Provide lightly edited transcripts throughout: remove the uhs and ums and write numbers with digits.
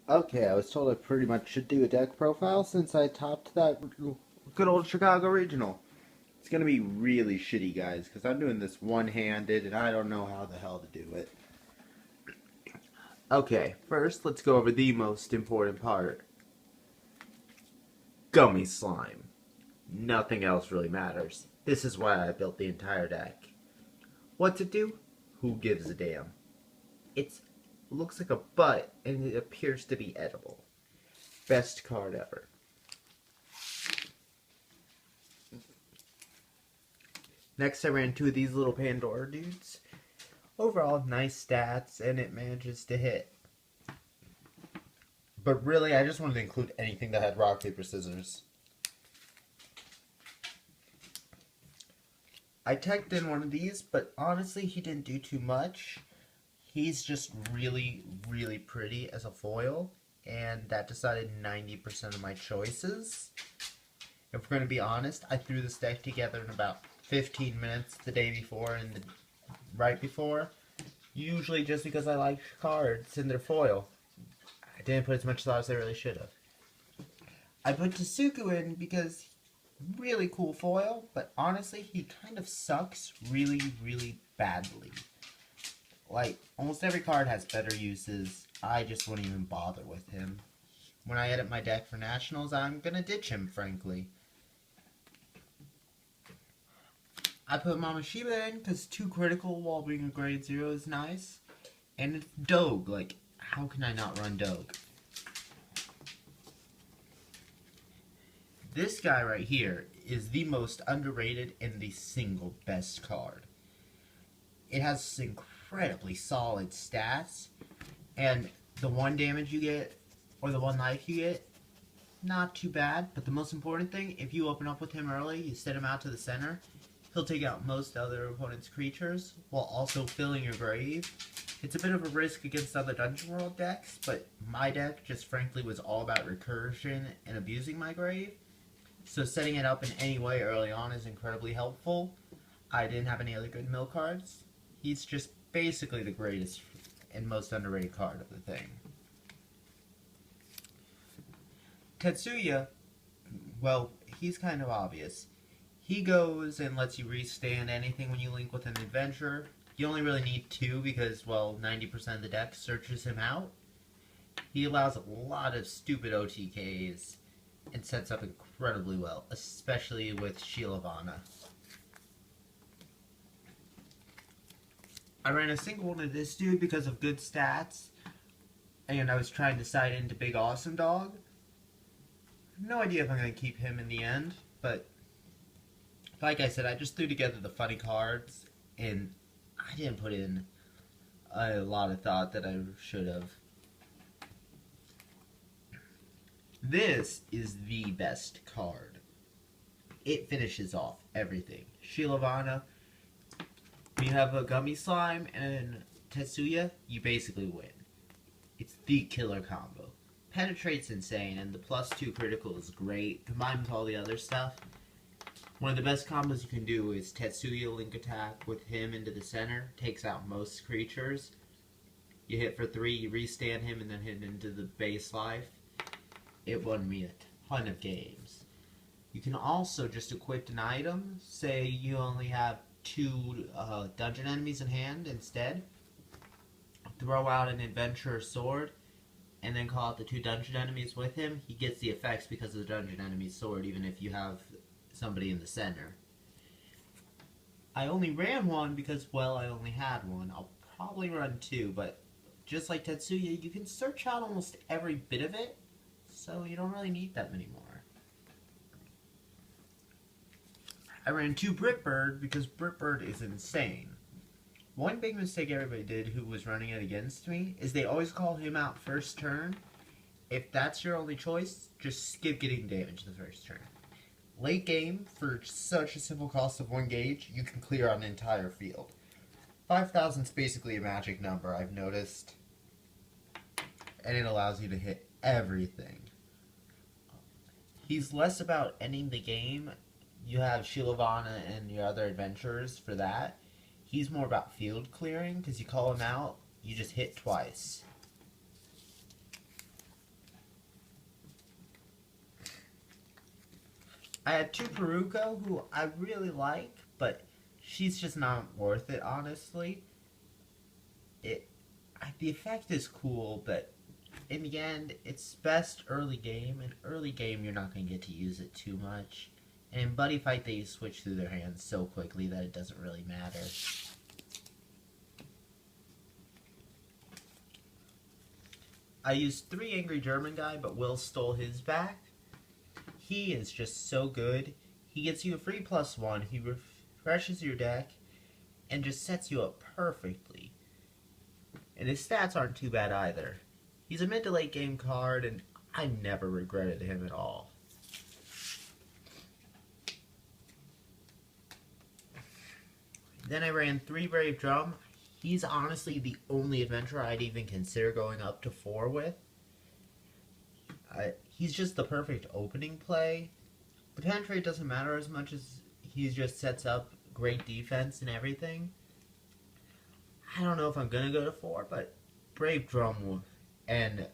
Okay, I was told I pretty much should do a deck profile since I topped that good old Chicago Regional. It's gonna be really shitty, guys, because I'm doing this one-handed and I don't know how the hell to do it. Okay, first let's go over the most important part. Gummy slime. Nothing else really matters. This is why I built the entire deck. What's it do? Who gives a damn? It looks like a butt and it appears to be edible. Best card ever. Next I ran two of these little Pandora dudes. Overall, nice stats, and it manages to hit. But really, I just wanted to include anything that had rock, paper, scissors. I teched in one of these, but honestly, he didn't do too much. He's just really, really pretty as a foil, and that decided 90% of my choices. If we're going to be honest, I threw this deck together in about 15 minutes the day before and the right before. Usually just because I like cards in their foil. I didn't put as much thought as I really should have. I put Tsuku in because really cool foil, but honestly he kind of sucks really, really badly. Like, almost every card has better uses. I just wouldn't even bother with him. When I edit my deck for Nationals, I'm gonna ditch him, frankly. I put Mamashima in because 2 critical while being a grade 0 is nice. And it's Doge. Like, how can I not run Doge? This guy right here is the most underrated and the single best card. It has incredibly solid stats. And the 1 damage you get, or the 1 life you get, not too bad. But the most important thing, if you open up with him early, you set him out to the center, he'll take out most other opponent's creatures, while also filling your grave. It's a bit of a risk against other Dungeon World decks, but my deck just frankly was all about recursion and abusing my grave. So setting it up in any way early on is incredibly helpful. I didn't have any other good mill cards. He's just basically the greatest and most underrated card of the thing. Tetsuya, well, he's kind of obvious. He goes and lets you restand anything when you link with an adventurer. You only really need 2 because, well, 90% of the deck searches him out. He allows a lot of stupid OTKs and sets up incredibly well, especially with Shilavana. I ran a single one of this dude because of good stats, and I was trying to side into Big Awesome Dog. I have no idea if I'm going to keep him in the end, but like I said, I just threw together the funny cards, and I didn't put in a lot of thought that I should have. This is the best card. It finishes off everything. Shilavana, when you have a Gummy Slime and Tetsuya, you basically win. It's the killer combo. Penetrate's insane, and the +2 critical is great. Combined with all the other stuff, one of the best combos you can do is Tetsuya Link Attack with him into the center. Takes out most creatures. You hit for 3, you restand him, and then hit into the base life. It won me a ton of games. You can also just equip an item. Say you only have 2 dungeon enemies in hand instead. Throw out an adventurer sword, and then call out the 2 dungeon enemies with him. He gets the effects because of the dungeon enemy's sword, even if you have somebody in the center. I only ran 1 because, well, I only had 1. I'll probably run 2, but just like Tetsuya, you can search out almost every bit of it, so you don't really need that many more. I ran 2 Britbird because Britbird is insane. One big mistake everybody did who was running it against me is they always call him out first turn. If that's your only choice, just skip getting damage the first turn. Late game, for such a simple cost of 1 gauge, you can clear out an entire field. 5,000 is basically a magic number, I've noticed. And it allows you to hit everything. He's less about ending the game. You have Shilavana and your other adventurers for that. He's more about field clearing, because you call him out, you just hit twice. I had 2 Peruko, who I really like, but she's just not worth it, honestly. The effect is cool, but in the end, it's best early game, and early game you're not going to get to use it too much. And in Buddy Fight, they switch through their hands so quickly that it doesn't really matter. I used 3 Angry German Guy, but Will stole his back. He is just so good. He gets you a free +1, he refreshes your deck, and just sets you up perfectly. And his stats aren't too bad either. He's a mid to late game card, and I never regretted him at all. Then I ran 3 Brave Drum. He's honestly the only adventurer I'd even consider going up to 4 with. He's just the perfect opening play. The penetrate doesn't matter as much as he just sets up great defense and everything. I don't know if I'm going to go to 4, but Brave Drum and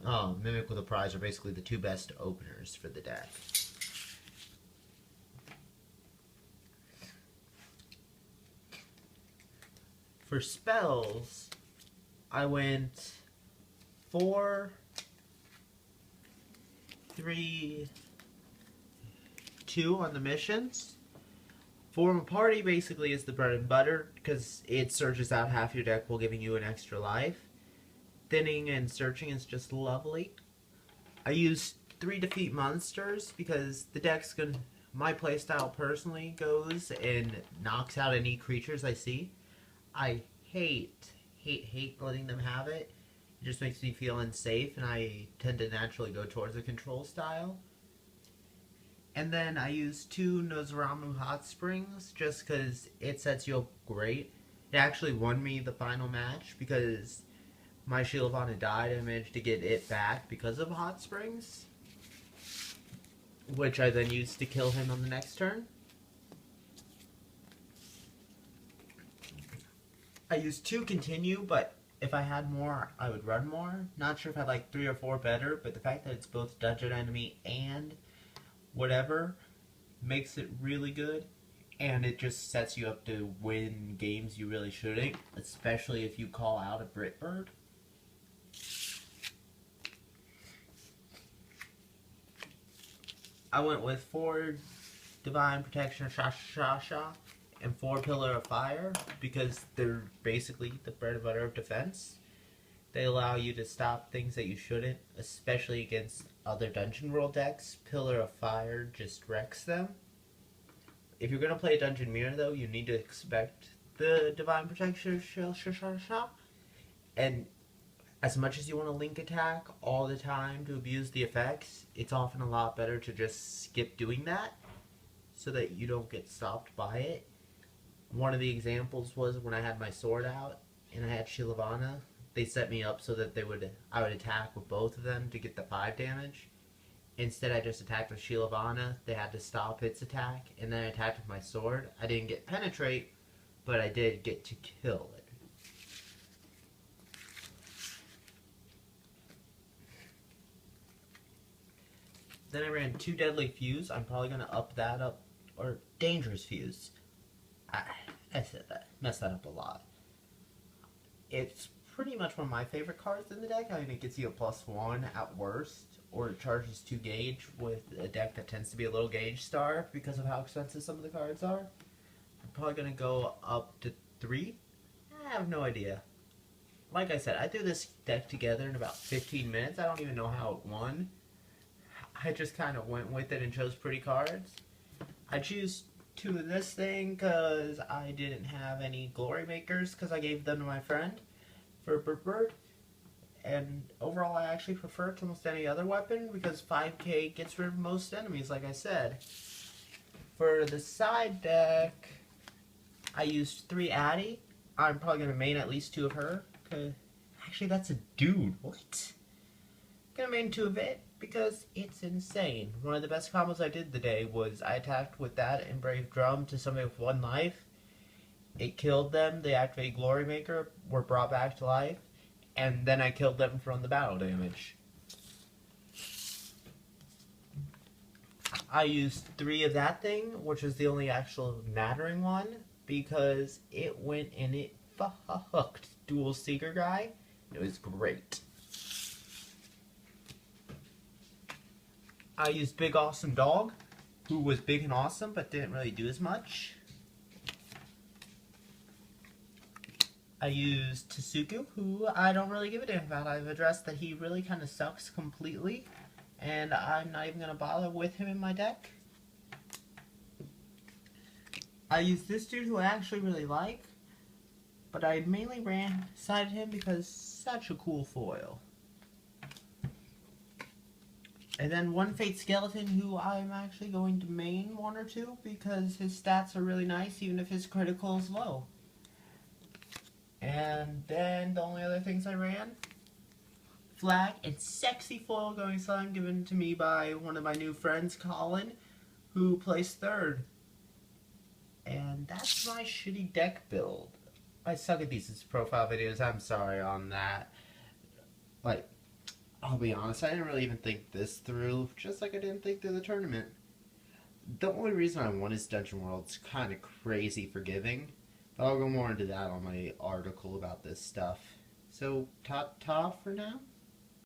Mimic with a Prize are basically the 2 best openers for the deck. For spells, I went 4, 3, 2 on the missions. Form a Party basically is the bread and butter because it searches out half your deck while giving you an extra life. Thinning and searching is just lovely. I used 3 Defeat Monsters because the deck's gonna, my playstyle personally goes and knocks out any creatures I see. I hate letting them have it. It just makes me feel unsafe, and I tend to naturally go towards a control style. And then I used 2 Nozaramu Hot Springs just because it sets you up great. It actually won me the final match because my Shielovana died and I managed to get it back because of Hot Springs, which I then used to kill him on the next turn. I used 2 Continue, but if I had more, I would run more. Not sure if I like 3 or 4 better, but the fact that it's both Dungeon Enemy and whatever makes it really good, and it just sets you up to win games you really shouldn't, especially if you call out a Britbird. I went with 4 Divine Protection Shasha and 4 Pillar of Fire because they're basically the bread and butter of defense. They allow you to stop things that you shouldn't, especially against other Dungeon World decks. Pillar of Fire just wrecks them. If you're going to play Dungeon Mirror, though, you need to expect the Divine Protection Shasha. And as much as you want to link attack all the time to abuse the effects, it's often a lot better to just skip doing that so that you don't get stopped by it. One of the examples was when I had my sword out and I had Shielovana. They set me up so that I would attack with both of them to get the 5 damage. Instead, I just attacked with Shielovana. They had to stop its attack, and then I attacked with my sword. I didn't get penetrate, but I did get to kill it. Then I ran 2 Deadly Fuse. I'm probably going to up that up, or Dangerous Fuse. I said that. Messed that up a lot. It's pretty much one of my favorite cards in the deck. I mean, it gets you a +1 at worst, or it charges 2 gauge with a deck that tends to be a little gauge star because of how expensive some of the cards are. I'm probably going to go up to 3. I have no idea. Like I said, I threw this deck together in about 15 minutes. I don't even know how it won. I just kind of went with it and chose pretty cards. I choose 2 of this thing because I didn't have any Glory Makers because I gave them to my friend for Bird. And overall, I actually prefer it to almost any other weapon because 5k gets rid of most enemies, like I said. For the side deck, I used 3 Addy. I'm probably going to main at least 2 of her. Actually, that's a dude. What? Going to main 2 of it because it's insane. One of the best combos I did the day was I attacked with that and Brave Drum to somebody with 1 life. It killed them. They activated Glory Maker, were brought back to life, and then I killed them from the battle damage. I used 3 of that thing, which was the only actual mattering one, because it went and it hooked Dual Seeker guy. It was great. I used Big Awesome Dog, who was big and awesome, but didn't really do as much. I used Tsuku, who I don't really give a damn about. I've addressed that he really kind of sucks completely, and I'm not even going to bother with him in my deck. I used this dude who I actually really like, but I mainly sided him because such a cool foil. And then one Fate Skeleton who I'm actually going to main 1 or 2 because his stats are really nice even if his critical is low. And then the only other things I ran, Flag and Sexy Foil Going Slime given to me by one of my new friends, Colin, who placed 3rd. And that's my shitty deck build. I suck at these profile videos, I'm sorry on that. Like, I'll be honest, I didn't really even think this through, just like I didn't think through the tournament. The only reason I won is Dungeon World's kind of crazy forgiving, but I'll go more into that on my article about this stuff. So, ta-ta for now.